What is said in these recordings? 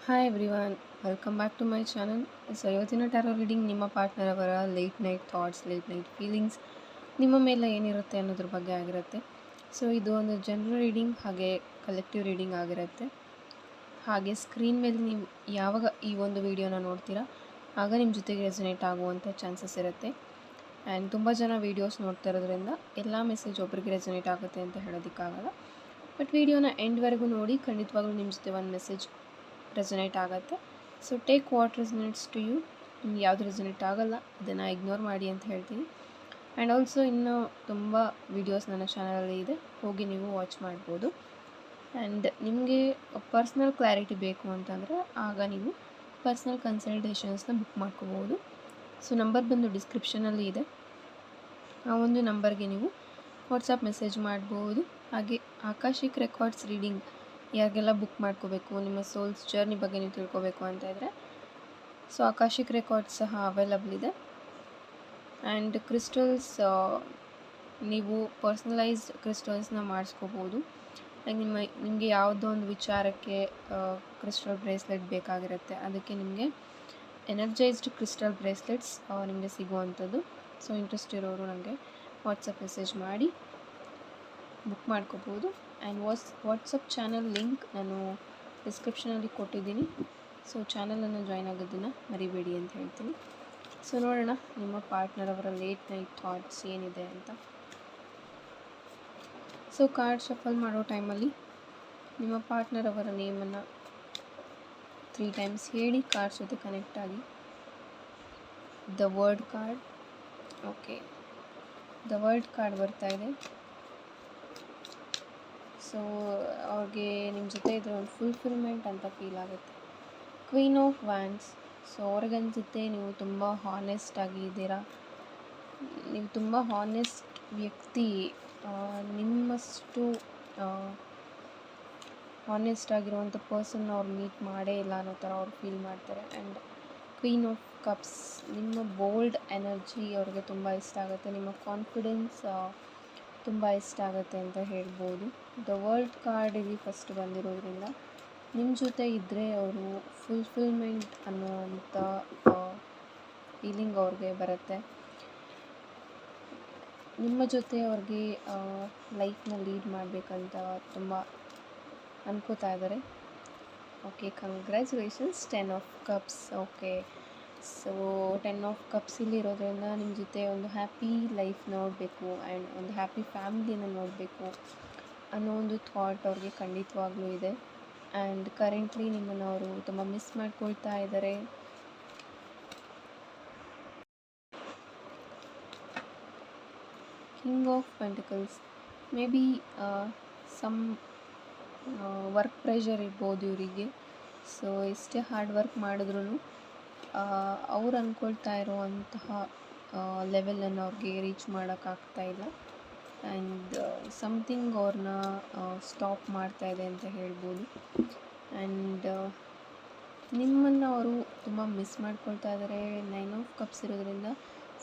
Hi everyone, welcome back to my channel. So ಇವತ್ತಿನ tarot reading ನಿಮ್ಮ partner ಅವರ late night thoughts, late night feelings ನಿಮ್ಮ ಮೇಲೆ ಏನಿರುತ್ತೆ ಅನ್ನೋದ್ರ ಬಗ್ಗೆ ಆಗಿರುತ್ತೆ. ಸೊ ಇದು ಒಂದು ಜನರಲ್ ರೀಡಿಂಗ್ ಹಾಗೆ ಕಲೆಕ್ಟಿವ್ ರೀಡಿಂಗ್ ಆಗಿರುತ್ತೆ. ಹಾಗೆ ಸ್ಕ್ರೀನ್ ಮೇಲೆ ನೀವು ಯಾವಾಗ ಈ ಒಂದು ವಿಡಿಯೋನ ನೋಡ್ತೀರಾ ಆಗ ನಿಮ್ಮ ಜೊತೆಗೆ ರೆಸನೇಟ್ ಆಗುವಂಥ ಚಾನ್ಸಸ್ ಇರುತ್ತೆ. ಆ್ಯಂಡ್ ತುಂಬ ಜನ ವೀಡಿಯೋಸ್ ನೋಡ್ತಾ ಇರೋದ್ರಿಂದ ಎಲ್ಲ ಮೆಸೇಜ್ ಒಬ್ರಿಗೆ ರೆಸನೇಟ್ ಆಗುತ್ತೆ ಅಂತ ಹೇಳೋದಕ್ಕಾಗಲ್ಲ. ಬಟ್ ವಿಡಿಯೋನ ಎಂಡ್ವರೆಗೂ ನೋಡಿ, ಖಂಡಿತವಾಗ್ಲೂ ನಿಮ್ಮ ಜೊತೆ ಒಂದು ಮೆಸೇಜ್ ರೆಸನೇಟ್ ಆಗುತ್ತೆ. So take what resonates to you. ನಿಮ್ಗೆ ಯಾವುದು ರೆಸನೇಟ್ ಆಗಲ್ಲ ಅದನ್ನು ಇಗ್ನೋರ್ ಮಾಡಿ ಅಂತ ಹೇಳ್ತೀನಿ. ಆ್ಯಂಡ್ ಆಲ್ಸೋ ಇನ್ನೂ ತುಂಬ ವೀಡಿಯೋಸ್ ನನ್ನ ಚಾನಲಲ್ಲಿ ಇದೆ, ಹೋಗಿ ನೀವು ವಾಚ್ ಮಾಡ್ಬೋದು. ಆ್ಯಂಡ್ ನಿಮಗೆ ಪರ್ಸ್ನಲ್ ಕ್ಲಾರಿಟಿ ಬೇಕು ಅಂತಂದರೆ ಆಗ ನೀವು ಪರ್ಸ್ನಲ್ ಕನ್ಸಲ್ಟೇಷನ್ಸ್ನ ಬುಕ್ ಮಾಡ್ಕೋಬೋದು. ಸೊ ನಂಬರ್ ಬಂದು ಡಿಸ್ಕ್ರಿಪ್ಷನಲ್ಲಿ ಇದೆ. ಆ ಒಂದು ನಂಬರ್ಗೆ ನೀವು ವಾಟ್ಸಪ್ ಮೆಸೇಜ್ ಮಾಡ್ಬೋದು. ಹಾಗೆ ಆಕಾಶಿಕ್ ರೆಕಾರ್ಡ್ಸ್ ರೀಡಿಂಗ್ ಯಾರಿಗೆಲ್ಲ ಬುಕ್ ಮಾಡ್ಕೋಬೇಕು, ನಿಮ್ಮ ಸೋಲ್ಸ್ ಜರ್ನಿ ಬಗ್ಗೆ ನೀವು ತಿಳ್ಕೊಬೇಕು ಅಂತ ಇದ್ದರೆ ಸೊ ಆಕಾಶಿಕ್ ರೆಕಾರ್ಡ್ಸ್ ಸಹ ಅವೈಲಬಲ್ ಇದೆ. ಆ್ಯಂಡ್ ಕ್ರಿಸ್ಟಲ್ಸ್ ನೀವು ಪರ್ಸ್ನಲೈಸ್ಡ್ ಕ್ರಿಸ್ಟಲ್ಸ್ನ ಮಾಡಿಸ್ಕೋಬೋದು. ಲೈಕ್ ನಿಮಗೆ ಯಾವುದೋ ಒಂದು ವಿಚಾರಕ್ಕೆ ಕ್ರಿಸ್ಟಲ್ ಬ್ರೇಸ್ಲೆಟ್ ಬೇಕಾಗಿರುತ್ತೆ, ಅದಕ್ಕೆ ನಿಮಗೆ ಎನರ್ಜೈಸ್ಡ್ ಕ್ರಿಸ್ಟಲ್ ಬ್ರೇಸ್ಲೆಟ್ಸ್ ನಿಮಗೆ ಸಿಗುವಂಥದ್ದು. ಸೊ ಇಂಟ್ರೆಸ್ಟ್ ಇರೋರು ನನಗೆ ವಾಟ್ಸಪ್ ಮೆಸೇಜ್ ಮಾಡಿ ಬುಕ್ ಮಾಡ್ಕೋಬೋದು. ಆ್ಯಂಡ್ ವಾಟ್ಸಪ್ ಚಾನಲ್ ಲಿಂಕ್ ನಾನು ಡಿಸ್ಕ್ರಿಪ್ಷನಲ್ಲಿ ಕೊಟ್ಟಿದ್ದೀನಿ. ಸೊ ಚಾನಲನ್ನು ಜಾಯ್ನ್ ಆಗೋದನ್ನು ಮರಿಬೇಡಿ ಅಂತ ಹೇಳ್ತೀನಿ. ಸೊ ನೋಡೋಣ ನಿಮ್ಮ ಪಾರ್ಟ್ನರ್ ಅವರ ಲೇಟ್ ನೈಟ್ ಥಾಟ್ಸ್ ಏನಿದೆ ಅಂತ. ಸೊ ಕಾರ್ಡ್ ಶಫಲ್ ಮಾಡೋ ಟೈಮಲ್ಲಿ ನಿಮ್ಮ ಪಾರ್ಟ್ನರ್ ಅವರ ನೇಮನ್ನು 3 ಟೈಮ್ಸ್ ಹೇಳಿ ಕಾರ್ಡ್ ಜೊತೆ ಕನೆಕ್ಟ್ ಆಗಿ. The word card, okay, the word card ಬರ್ತಾ ಇದೆ. ಸೊ ಅವ್ರಿಗೆ ನಿಮ್ಮ ಜೊತೆ ಇದ್ರೆ ಒಂದು ಫುಲ್ಫಿಲ್ಮೆಂಟ್ ಅಂತ ಫೀಲ್ ಆಗುತ್ತೆ. Queen of wands. ಸೊ ಅವ್ರಿಗನ್ಸುತ್ತೆ ನೀವು ತುಂಬ ಹಾನೆಸ್ಟ್ ಆಗಿದ್ದೀರಾ, ನೀವು ತುಂಬ ಹಾನೆಸ್ಟ್ ವ್ಯಕ್ತಿ, ನಿಮ್ಮಷ್ಟು ಹಾನೆಸ್ಟ್ ಆಗಿರುವಂಥ ಪರ್ಸನ್ನ ಅವ್ರು ಮೀಟ್ ಮಾಡೇ ಇಲ್ಲ ಅನ್ನೋ ಥರ ಅವ್ರು ಫೀಲ್ ಮಾಡ್ತಾರೆ. ಆ್ಯಂಡ್ ಕ್ವೀನ್ ಆಫ್ ಕಪ್ಸ್, ನಿಮ್ಮ ಬೋಲ್ಡ್ ಎನರ್ಜಿ ಅವ್ರಿಗೆ ತುಂಬ ಇಷ್ಟ ಆಗುತ್ತೆ, ನಿಮ್ಮ ಕಾನ್ಫಿಡೆನ್ಸ್ ತುಂಬ ಇಷ್ಟ ಆಗುತ್ತೆ ಅಂತ ಹೇಳ್ಬೋದು. ದ ವರ್ಲ್ಡ್ ಕಾರ್ಡ್ ಇಲ್ಲಿ ಫಸ್ಟ್ ಬಂದಿರೋದ್ರಿಂದ ನಿಮ್ಮ ಜೊತೆ ಇದ್ದರೆ ಅವರು ಫುಲ್ಫಿಲ್ಮೆಂಟ್ ಅನ್ನುವಂಥ ಫೀಲಿಂಗ್ ಅವ್ರಿಗೆ ಬರುತ್ತೆ. ನಿಮ್ಮ ಜೊತೆ ಅವ್ರಿಗೆ ಲೈಫ್ನ ಲೀಡ್ ಮಾಡಬೇಕಂತ ತುಂಬ ಅನ್ಕೋತಾ ಇದ್ದಾರೆ. Okay, congratulations. 10 of cups. Okay, so 10 of cups ಇಲ್ಲಿ ಇರೋದ್ರಿಂದ ನಿಮ್ಮ ಜೊತೆ ಒಂದು ಹ್ಯಾಪಿ ಲೈಫ್ ನೋಡಬೇಕು ಆ್ಯಂಡ್ ಒಂದು ಹ್ಯಾಪಿ ಫ್ಯಾಮಿಲಿನ ನೋಡಬೇಕು ಅನ್ನೋ ಒಂದು ಥಾಟ್ ಅವ್ರಿಗೆ ಖಂಡಿತವಾಗ್ಲೂ ಇದೆ. ಆ್ಯಂಡ್ ಕರೆಂಟ್ಲಿ ನಿಮ್ಮನ್ನು ಅವರು ತುಂಬ ಮಿಸ್ ಮಾಡ್ಕೊಳ್ತಾ ಇದ್ದಾರೆ. King of pentacles, may be some work pressure ಇರ್ಬೋದು ಇವರಿಗೆ. ಸೊ ಎಷ್ಟೇ ಹಾರ್ಡ್ ವರ್ಕ್ ಮಾಡಿದ್ರೂ ಅವ್ರು ಅಂದ್ಕೊಳ್ತಾ ಇರುವಂತಹ ಲೆವೆಲನ್ನು ಅವ್ರಿಗೆ ರೀಚ್ ಮಾಡೋಕ್ಕಾಗ್ತಾ ಇಲ್ಲ. ಆ್ಯಂಡ್ ಸಮಥಿಂಗ್ ಅವ್ರನ್ನ ಸ್ಟಾಪ್ ಮಾಡ್ತಾ ಇದೆ ಅಂತ ಹೇಳ್ಬೋದು. ಆ್ಯಂಡ್ ನಿಮ್ಮನ್ನು ಅವರು ತುಂಬ ಮಿಸ್ ಮಾಡ್ಕೊಳ್ತಾ ಇದ್ದಾರೆ. 9 ಆಫ್ ಕಪ್ಸ್ ಇರೋದ್ರಿಂದ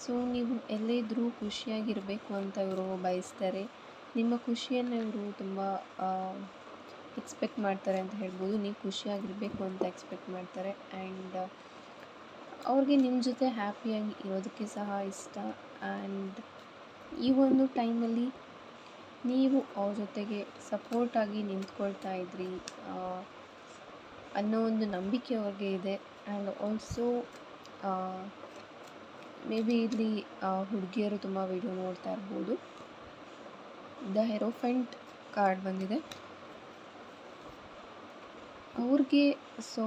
ಸೊ ನೀವು ಎಲ್ಲೇ ಇದ್ದರೂ ಖುಷಿಯಾಗಿರಬೇಕು ಅಂತ ಇವರು ಬಯಸ್ತಾರೆ. ನಿಮ್ಮ ಖುಷಿಯನ್ನು ಇವರು ತುಂಬ ಎಕ್ಸ್ಪೆಕ್ಟ್ ಮಾಡ್ತಾರೆ ಅಂತ ಹೇಳ್ಬೋದು. ನೀವು ಖುಷಿಯಾಗಿರಬೇಕು ಅಂತ ಎಕ್ಸ್ಪೆಕ್ಟ್ ಮಾಡ್ತಾರೆ. ಆ್ಯಂಡ್ ಅವ್ರಿಗೆ ನಿಮ್ಮ ಜೊತೆ ಹ್ಯಾಪಿಯಾಗಿ ಇರೋದಕ್ಕೆ ಸಹ ಇಷ್ಟ. ಆ್ಯಂಡ್ ಈ ಒಂದು ಟೈಮಲ್ಲಿ ನೀವು ಅವ್ರ ಜೊತೆಗೆ ಸಪೋರ್ಟಾಗಿ ನಿಂತ್ಕೊಳ್ತಾ ಇದ್ರಿ ಅನ್ನೋ ಒಂದು ನಂಬಿಕೆ ಅವ್ರಿಗೆ ಇದೆ. ಆ್ಯಂಡ್ ಆಲ್ಸೋ ಮೇ ಬಿ ಇಲ್ಲಿ ಹುಡುಗಿಯರು ತುಂಬ ವಿಡಿಯೋ ನೋಡ್ತಾ ಇರ್ಬೋದು. ದ ಹೆರೋಫೆಂಟ್ ಕಾರ್ಡ್ ಬಂದಿದೆ ಅವ್ರಿಗೆ. ಸೊ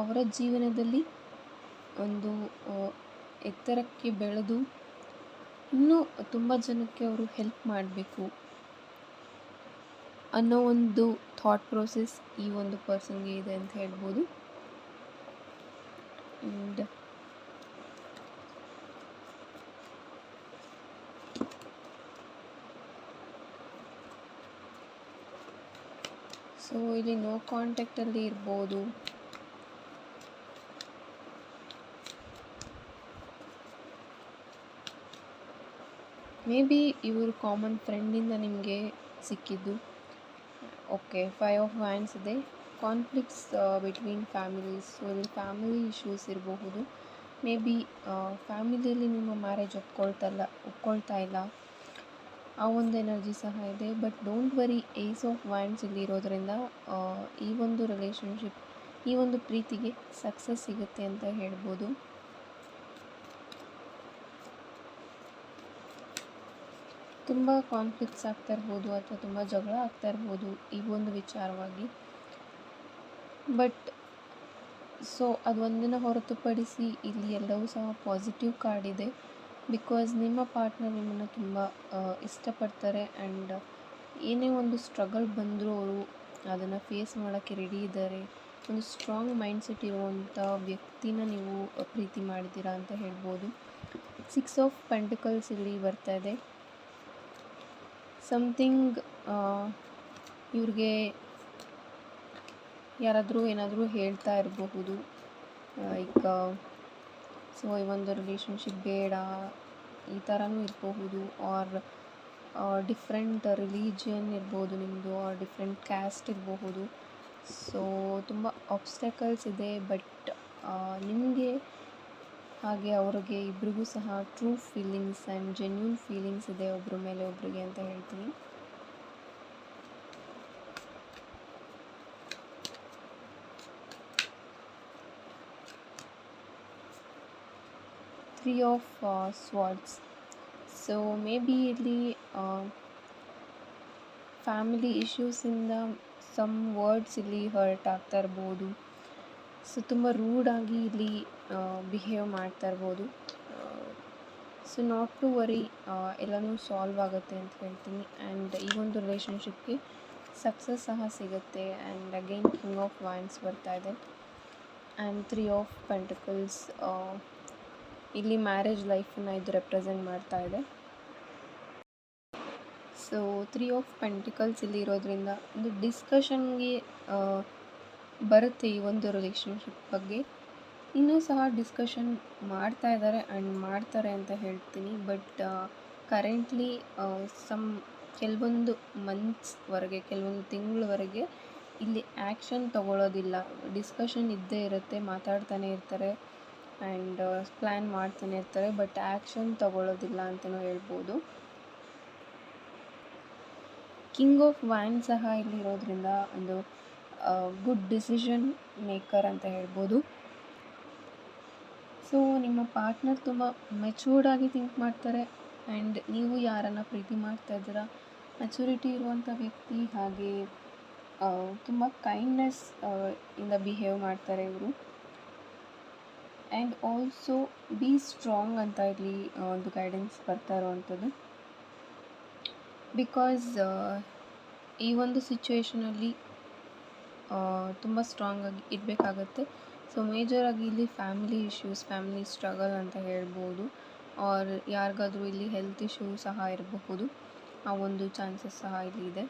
ಅವರ ಜೀವನದಲ್ಲಿ ಒಂದು ಎತ್ತರಕ್ಕೆ ಬೆಳೆದು ಇನ್ನೂ ತುಂಬ ಜನಕ್ಕೆ ಅವರು ಹೆಲ್ಪ್ ಮಾಡಬೇಕು ಅನ್ನೋ ಒಂದು ಥಾಟ್ ಪ್ರೋಸೆಸ್ ಈ ಒಂದು ಪರ್ಸನ್ಗೆ ಇದೆ ಅಂತ ಹೇಳ್ಬೋದು. ಆ್ಯಂಡ್ ಸೊ ಇಲ್ಲಿ ನೋ ಕಾಂಟ್ಯಾಕ್ಟಲ್ಲಿ ಇರ್ಬೋದು. ಮೇ ಬಿ ಇವರು ಕಾಮನ್ ಫ್ರೆಂಡಿಂದ ನಿಮಗೆ ಸಿಕ್ಕಿದ್ದು. ಓಕೆ, 5 ಆಫ್ ವ್ಯಾಂಡ್ಸ್ ಇದೆ. Conflicts between families. ಸೊ ಇಲ್ಲಿ ಫ್ಯಾಮಿಲಿ ಇಶ್ಯೂಸ್ ಇರಬಹುದು. ಮೇ ಬಿ ಫ್ಯಾಮಿಲಿಯಲ್ಲಿ ನಿಮ್ಮ ಮ್ಯಾರೇಜ್ ಒಪ್ಕೊಳ್ತಾ ಇಲ್ಲ, ಆ ಒಂದು ಎನರ್ಜಿ ಸಹ ಇದೆ. But don't worry, ace of wands ಇಲ್ಲಿ ಇರೋದ್ರಿಂದ ಈ ಒಂದು ರಿಲೇಷನ್ಶಿಪ್, ಈ ಒಂದು ಪ್ರೀತಿಗೆ ಸಕ್ಸಸ್ ಸಿಗುತ್ತೆ ಅಂತ ಹೇಳ್ಬೋದು. ತುಂಬ ಕಾನ್ಫ್ಲಿಕ್ಟ್ಸ್ ಆಗ್ತಾ ಇರ್ಬೋದು ಅಥವಾ ತುಂಬ ಜಗಳ ಆಗ್ತಾ ಇರ್ಬೋದು ಈ ಒಂದು ವಿಚಾರವಾಗಿ. ಬಟ್ ಸೊ ಅದು ಒಂದನ್ನು ಹೊರತುಪಡಿಸಿ ಇಲ್ಲಿ ಎಲ್ಲವೂ ಸಹ ಪಾಸಿಟಿವ್ ಕಾರ್ಡ್ ಇದೆ. ಬಿಕಾಸ್ ನಿಮ್ಮ ಪಾರ್ಟ್ನರ್ ನಿಮ್ಮನ್ನು ತುಂಬ ಇಷ್ಟಪಡ್ತಾರೆ ಆ್ಯಂಡ್ ಏನೇ ಒಂದು ಸ್ಟ್ರಗಲ್ ಬಂದರೂ ಅವರು ಅದನ್ನು ಫೇಸ್ ಮಾಡೋಕ್ಕೆ ರೆಡಿ ಇದ್ದಾರೆ. ಒಂದು ಸ್ಟ್ರಾಂಗ್ ಮೈಂಡ್ಸೆಟ್ ಇರುವಂಥ ವ್ಯಕ್ತಿನ ನೀವು ಪ್ರೀತಿ ಮಾಡಿದ್ದೀರಾ ಅಂತ ಹೇಳ್ಬೋದು. 6 ಆಫ್ ಪೆಂಟಿಕಲ್ಸ್ ಇಲ್ಲಿ ಬರ್ತಾ ಇದೆ. ಸಮಥಿಂಗ್ ಇವ್ರಿಗೆ ಯಾರಾದರೂ ಏನಾದರೂ ಹೇಳ್ತಾ ಇರಬಹುದು, ಈಗ ಸೊ ಈ ಒಂದು ರಿಲೇಷನ್ಶಿಪ್ ಬೇಡ ಈ ಥರನೂ ಇರಬಹುದು. ಆರ್ ಡಿಫ್ರೆಂಟ್ ರಿಲಿಜಿಯನ್ ಇರ್ಬೋದು ನಿಮ್ಮದು, ಆರ್ ಡಿಫ್ರೆಂಟ್ ಕ್ಯಾಸ್ಟ್ ಇರಬಹುದು. ಸೊ ತುಂಬ ಆಬ್ಸ್ಟಕಲ್ಸ್ ಇದೆ. ಬಟ್ ನಿಮಗೆ ಹಾಗೆ ಅವ್ರಿಗೆ ಇಬ್ರಿಗೂ ಸಹ true feelings and genuine feelings ಇದೆ ಒಬ್ಬರ ಮೇಲೆ ಒಬ್ಬರಿಗೆ ಅಂತ ಹೇಳ್ತೀನಿ. Three of Swords. So may be ಇಲ್ಲಿ ಫ್ಯಾಮಿಲಿ ಇಶ್ಯೂಸಿಂದ ಸಮ್ ವರ್ಡ್ಸ್ ಇಲ್ಲಿ ಹರ್ಟ್ ಆಗ್ತಾ ಇರ್ಬೋದು. ಸೊ ತುಂಬ ರೂಡಾಗಿ ಇಲ್ಲಿ ಬಿಹೇವ್ ಮಾಡ್ತಾ ಇರ್ಬೋದು. ಸೊ ನಾಟ್ ಟು ವರಿ, ಎಲ್ಲನೂ ಸಾಲ್ವ್ ಆಗುತ್ತೆ ಅಂತ ಹೇಳ್ತೀನಿ. ಆ್ಯಂಡ್ ಈ ಒಂದು ರಿಲೇಷನ್ಶಿಪ್ಗೆ ಸಕ್ಸಸ್ ಸಹ ಸಿಗುತ್ತೆ. And again king of wands ಬರ್ತಾ ಇದೆ ಆ್ಯಂಡ್ 3 ಆಫ್ ಪೆಂಟಿಕಲ್ಸ್. ಇಲ್ಲಿ ಮ್ಯಾರೇಜ್ ಲೈಫನ್ನು ಇದು ರೆಪ್ರೆಸೆಂಟ್ ಮಾಡ್ತಾ ಇದೆ. ಸೊ 3 ಆಫ್ ಪೆಂಟಿಕಲ್ಸ್ ಇಲ್ಲಿ ಇರೋದ್ರಿಂದ ಒಂದು ಡಿಸ್ಕಷನ್ಗೆ ಬರುತ್ತೆ ಈ ಒಂದು ರಿಲೇಷನ್ಶಿಪ್ ಬಗ್ಗೆ. ಇನ್ನೂ ಸಹ ಡಿಸ್ಕಷನ್ ಮಾಡ್ತಾ ಇದ್ದಾರೆ ಆ್ಯಂಡ್ ಮಾಡ್ತಾರೆ ಅಂತ ಹೇಳ್ತೀನಿ. ಬಟ್ ಕರೆಂಟ್ಲಿ ಕೆಲವೊಂದು ಮಂತ್ಸ್ವರೆಗೆ, ಕೆಲವೊಂದು ತಿಂಗಳವರೆಗೆ ಇಲ್ಲಿ ಆ್ಯಕ್ಷನ್ ತಗೊಳ್ಳೋದಿಲ್ಲ. ಡಿಸ್ಕಷನ್ ಇದ್ದೇ ಇರುತ್ತೆ, ಮಾತಾಡ್ತಾನೆ ಇರ್ತಾರೆ ಆ್ಯಂಡ್ ಪ್ಲ್ಯಾನ್ ಮಾಡ್ತಾನೆ ಇರ್ತಾರೆ. ಬಟ್ ಆ್ಯಕ್ಷನ್ ತಗೊಳ್ಳೋದಿಲ್ಲ ಅಂತಲೂ ಹೇಳ್ಬೋದು. ಕಿಂಗ್ ಆಫ್ ವ್ಯಾಂಡ್ ಸಹ ಇಲ್ಲಿ ಇರೋದ್ರಿಂದ ಒಂದು ಗುಡ್ ಡಿಸಿಷನ್ ಮೇಕರ್ ಅಂತ ಹೇಳ್ಬೋದು. ಸೊ ನಿಮ್ಮ ಪಾರ್ಟ್ನರ್ ತುಂಬ ಮೆಚೂರ್ಡಾಗಿ ಥಿಂಕ್ ಮಾಡ್ತಾರೆ ಆ್ಯಂಡ್ ನೀವು ಯಾರನ್ನು ಪ್ರೀತಿ ಮಾಡ್ತಾ ಇದ್ದೀರಾ ಮೆಚುರಿಟಿ ಇರುವಂಥ ವ್ಯಕ್ತಿ. ಹಾಗೆ ತುಂಬ ಕೈಂಡ್ನೆಸ್ ಇಂದ ಬಿಹೇವ್ ಮಾಡ್ತಾರೆ ಇವರು. ಆ್ಯಂಡ್ ಆಲ್ಸೋ ಬಿ ಸ್ಟ್ರಾಂಗ್ ಅಂತ ಇಲ್ಲಿ ಒಂದು ಗೈಡೆನ್ಸ್ ಬರ್ತಾ ಇರುವಂಥದ್ದು. ಬಿಕಾಸ್ ಈ ಒಂದು ಸಿಚುವೇಷನಲ್ಲಿ ತುಂಬ ಸ್ಟ್ರಾಂಗಾಗಿ ಇರಬೇಕಾಗತ್ತೆ. ಸೊ ಮೇಜರಾಗಿ ಇಲ್ಲಿ ಫ್ಯಾಮಿಲಿ ಇಶ್ಯೂಸ್, ಫ್ಯಾಮಿಲಿ ಸ್ಟ್ರಗಲ್ ಅಂತ ಹೇಳ್ಬೋದು. ಆರ್ ಯಾರಿಗಾದ್ರೂ ಇಲ್ಲಿ ಹೆಲ್ತ್ ಇಶ್ಯೂ ಸಹ ಇರಬಹುದು, ಆ ಒಂದು ಚಾನ್ಸಸ್ ಸಹ ಇಲ್ಲಿ ಇದೆ.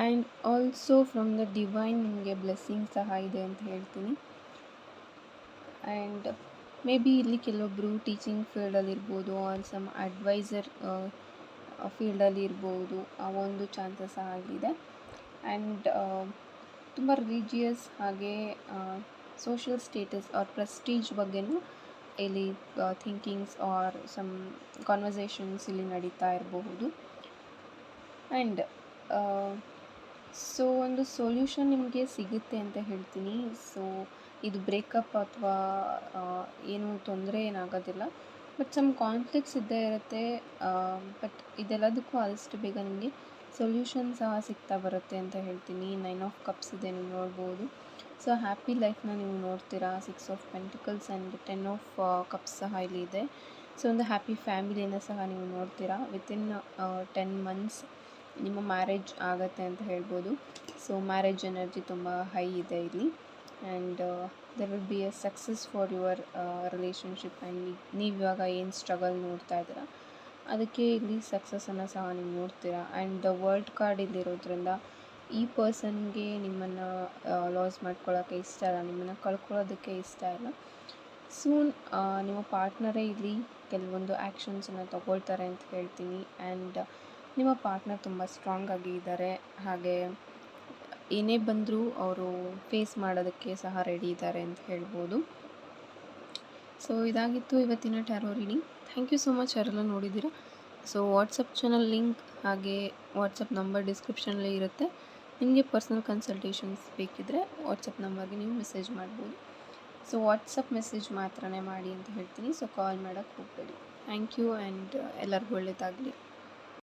And also from the divine ನಿಮಗೆ ಬ್ಲೆಸ್ಸಿಂಗ್ ಸಹ ಇದೆ ಅಂತ ಹೇಳ್ತೀನಿ. ಆ್ಯಂಡ್ ಮೇ ಬಿ ಇಲ್ಲಿ ಕೆಲವೊಬ್ಬರು ಟೀಚಿಂಗ್ ಫೀಲ್ಡಲ್ಲಿ ಇರ್ಬೋದು, ಆರ್ ಸಮ್ ಅಡ್ವೈಸರ್ ಫೀಲ್ಡಲ್ಲಿ ಇರ್ಬೋದು, ಆ ಒಂದು ಚಾನ್ಸಸ್ ಸಹ ಇದೆ. ಆ್ಯಂಡ್ ತುಂಬ ರಿಲಿಜಿಯಸ್ ಹಾಗೆ ಸೋಷಿಯಲ್ ಸ್ಟೇಟಸ್ ಆರ್ ಪ್ರೆಸ್ಟೀಜ್ ಬಗ್ಗೆನೂ ಇಲ್ಲಿ ಥಿಂಕಿಂಗ್ಸ್ ಆರ್ ಸಮ್ ಕಾನ್ವರ್ಸೇಷನ್ಸ್ ಇಲ್ಲಿ ನಡೀತಾ ಇರಬಹುದು. ಆ್ಯಂಡ್ ಸೊ ಒಂದು ಸೊಲ್ಯೂಷನ್ ನಿಮಗೆ ಸಿಗುತ್ತೆ ಅಂತ ಹೇಳ್ತೀನಿ. ಸೊ ಇದು ಬ್ರೇಕಪ್ ಅಥವಾ ಏನು ತೊಂದರೆ ಏನಾಗೋದಿಲ್ಲ. ಬಟ್ ಸಮ್ ಕಾನ್ಫ್ಲಿಕ್ಟ್ಸ್ ಇದ್ದೇ ಇರುತ್ತೆ. ಬಟ್ ಇದೆಲ್ಲದಕ್ಕೂ ಆದಷ್ಟು ಬೇಗ ನಿಮಗೆ ಸೊಲ್ಯೂಷನ್ ಸಹ ಸಿಗ್ತಾ ಬರುತ್ತೆ ಅಂತ ಹೇಳ್ತೀನಿ. 9 ಆಫ್ ಕಪ್ಸ್ ಇದೆ, ನೀವು ನೋಡ್ಬೋದು. ಸೊ ಹ್ಯಾಪಿ ಲೈಫ್ನ ನೀವು ನೋಡ್ತೀರಾ. 6 of pentacles and 10 of cups ಸಹ ಇಲ್ಲಿ ಇದೆ. ಸೊ ಒಂದು ಹ್ಯಾಪಿ ಫ್ಯಾಮಿಲಿನ ಸಹ ನೀವು ನೋಡ್ತೀರಾ. ವಿತಿನ್ 10 ಮಂತ್ಸ್ ನಿಮ್ಮ ಮ್ಯಾರೇಜ್ ಆಗುತ್ತೆ ಅಂತ ಹೇಳ್ಬೋದು. ಸೊ ಮ್ಯಾರೇಜ್ ಎನರ್ಜಿ ತುಂಬ ಹೈ ಇದೆ ಇಲ್ಲಿ. And there will be A success for your relationship. And ನೀವು ಇವಾಗ ಏನು ಸ್ಟ್ರಗಲ್ ನೋಡ್ತಾ ಇದ್ದೀರಾ ಅದಕ್ಕೆ ಇಲ್ಲಿ ಸಕ್ಸಸ್ಸನ್ನು ಸಹ ನೀವು ನೋಡ್ತೀರಾ. ಆ್ಯಂಡ್ ದ ವರ್ಲ್ಡ್ ಕಾರ್ಡ್ ಇಲ್ಲಿರೋದ್ರಿಂದ ಈ ಪರ್ಸನ್ಗೆ ನಿಮ್ಮನ್ನು ಲಾಸ್ ಮಾಡ್ಕೊಳ್ಳೋಕ್ಕೆ ಇಷ್ಟ ಇಲ್ಲ, ನಿಮ್ಮನ್ನು ಕಳ್ಕೊಳ್ಳೋದಕ್ಕೆ ಇಷ್ಟ ಇಲ್ಲ. ಸೂನ್ ನಿಮ್ಮ ಪಾರ್ಟ್ನರೇ ಇಲ್ಲಿ ಕೆಲವೊಂದು ಆ್ಯಕ್ಷನ್ಸನ್ನು ತಗೊಳ್ತಾರೆ ಅಂತ ಹೇಳ್ತೀನಿ. ಆ್ಯಂಡ್ ನಿಮ್ಮ ಪಾರ್ಟ್ನರ್ ತುಂಬ ಸ್ಟ್ರಾಂಗ್ ಆಗಿ ಇದ್ದಾರೆ. ಹಾಗೆ ಏನೇ ಬಂದರೂ ಅವರು ಫೇಸ್ ಮಾಡೋದಕ್ಕೆ ಸಹ ರೆಡಿ ಇದ್ದಾರೆ ಅಂತ ಹೇಳ್ಬೋದು. ಸೊ ಇದಾಗಿತ್ತು ಇವತ್ತಿನ tarot reading. Thank you so much ಯಾರೆಲ್ಲ ನೋಡಿದ್ದೀರಾ. ಸೊ ವಾಟ್ಸಪ್ ಚಾನಲ್ ಲಿಂಕ್ ಹಾಗೆ ವಾಟ್ಸಪ್ ನಂಬರ್ ಡಿಸ್ಕ್ರಿಪ್ಷನಲ್ಲಿ ಇರುತ್ತೆ. ನಿಮಗೆ ಪರ್ಸನಲ್ ಕನ್ಸಲ್ಟೇಷನ್ಸ್ ಬೇಕಿದ್ದರೆ ವಾಟ್ಸಪ್ ನಂಬರ್ಗೆ ನೀವು ಮೆಸೇಜ್ ಮಾಡ್ಬೋದು. ಸೊ ವಾಟ್ಸಪ್ ಮೆಸೇಜ್ ಮಾತ್ರನೇ ಮಾಡಿ ಅಂತ ಹೇಳ್ತೀನಿ. ಸೊ ಕಾಲ್ ಮಾಡೋಕ್ಕೆ ಹೋಗಬೇಡಿ. ಥ್ಯಾಂಕ್ ಯು ಆ್ಯಂಡ್ ಎಲ್ಲರಿಗೂ ಒಳ್ಳೆಯದಾಗಲಿ.